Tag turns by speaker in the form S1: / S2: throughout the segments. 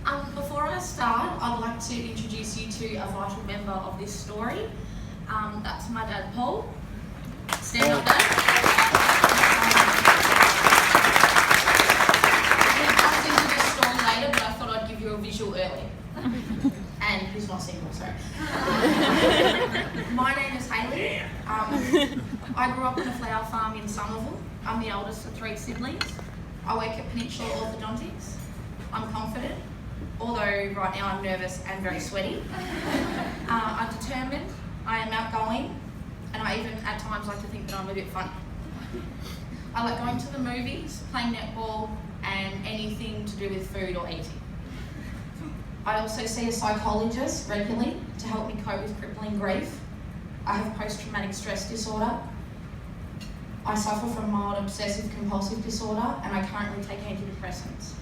S1: Before I start, I'd like to introduce you to a vital member of this story. That's my dad, Paul. Stand up, Dad. He comes into this story later, but I thought I'd give you a visual early. And he's not single, sorry. My name is Hayley. I grew up on a flower farm in Somerville. I'm the eldest of 3 siblings. I work at Peninsula Orthodontics. I'm confident, although right now I'm nervous and very sweaty. I'm determined, I am outgoing, and I even at times like to think that I'm a bit funny. I like going to the movies, playing netball, and anything to do with food or eating. I also see a psychologist regularly to help me cope with crippling grief. I have post-traumatic stress disorder. I suffer from mild obsessive compulsive disorder, and I currently take antidepressants.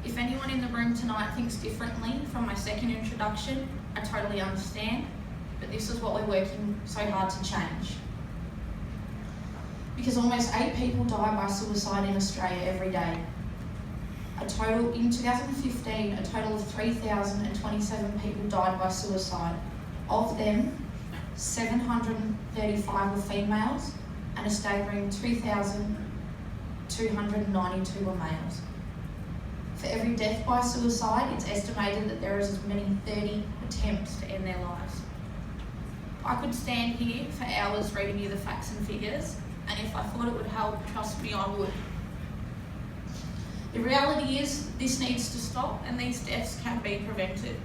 S1: If anyone in the room tonight thinks differently from my second introduction, I totally understand, but this is what we're working so hard to change. Because almost 8 people die by suicide in Australia every day. In 2015, a total of 3,027 people died by suicide. Of them, 735 were females, and a staggering 2,292 were males. For every death by suicide, it's estimated that there is as many 30 attempts to end their lives. I could stand here for hours reading you the facts and figures, and if I thought it would help, trust me, I would. The reality is, this needs to stop, and these deaths can be prevented.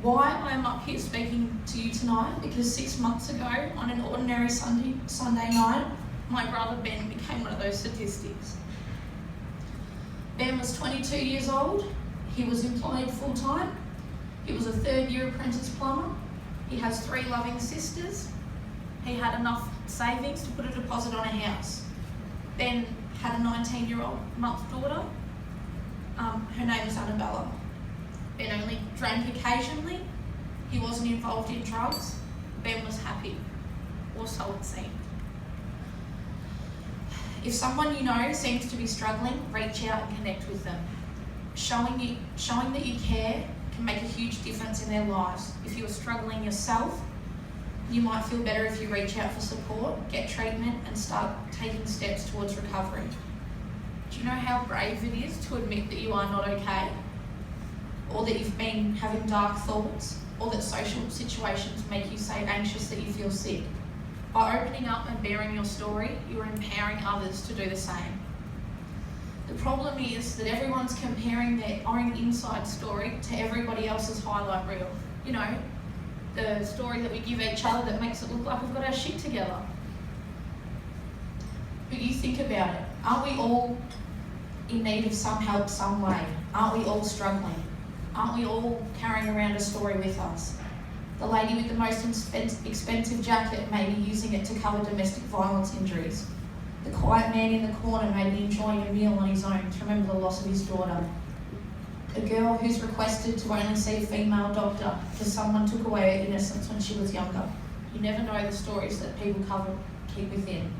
S1: Why I am up here speaking to you tonight? Because 6 months ago, on an ordinary Sunday night, my brother Ben became one of those statistics. Ben was 22 years old. He was employed full-time. He was a 3rd-year apprentice plumber. He has 3 loving sisters. He had enough savings to put a deposit on a house. Ben had a 19-year-old daughter. Her name was Annabella. Ben only drank occasionally. He wasn't involved in drugs. Ben was happy, or so it seemed. If someone you know seems to be struggling, reach out and connect with them. Showing that you care can make a huge difference in their lives. If you're struggling yourself, you might feel better if you reach out for support, get treatment, and start taking steps towards recovery. Do you know how brave it is to admit that you are not okay? Or that you've been having dark thoughts? Or that social situations make you so anxious that you feel sick? By opening up and bearing your story, you are empowering others to do the same. The problem is that everyone's comparing their own inside story to everybody else's highlight reel. You know, the story that we give each other that makes it look like we've got our shit together. But you think about it, aren't we all in need of some help some way? Aren't we all struggling? Aren't we all carrying around a story with us? The lady with the most expensive jacket may be using it to cover domestic violence injuries. The quiet man in the corner may be enjoying a meal on his own to remember the loss of his daughter. A girl who's requested to only see a female doctor because someone took away her innocence when she was younger. You never know the stories that people keep within.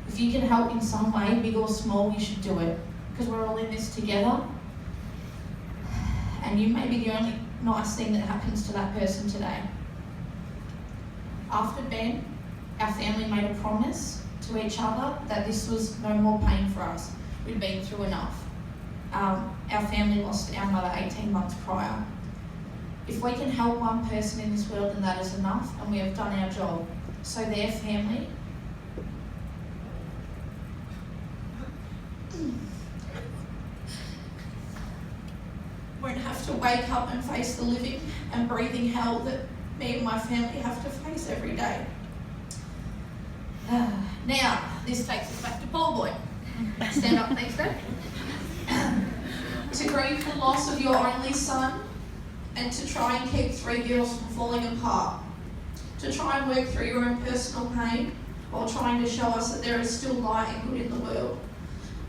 S1: If you can help in some way, big or small, you should do it, because we're all in this together. And you may be the only nice thing that happens to that person today. After Ben, our family made a promise to each other that this was no more pain for us. We'd been through enough. Our family lost our mother 18 months prior. If we can help one person in this world, then that is enough, and we have done our job. So their family won't have to wake up and face the living and breathing hell that me and my family have to face every day. Now, this takes us back to Paul Boy. Stand up, thanks, Dad. To grieve the loss of your only son, and to try and keep 3 girls from falling apart. To try and work through your own personal pain while trying to show us that there is still light and good in the world.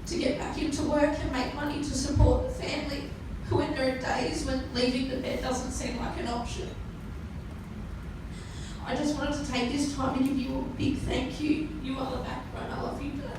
S1: To get back into work and make money to support the family, who in their days when leaving the bed doesn't seem like an option. I just wanted to take this time to give you a big thank you. You are the backbone. I love you, Dad.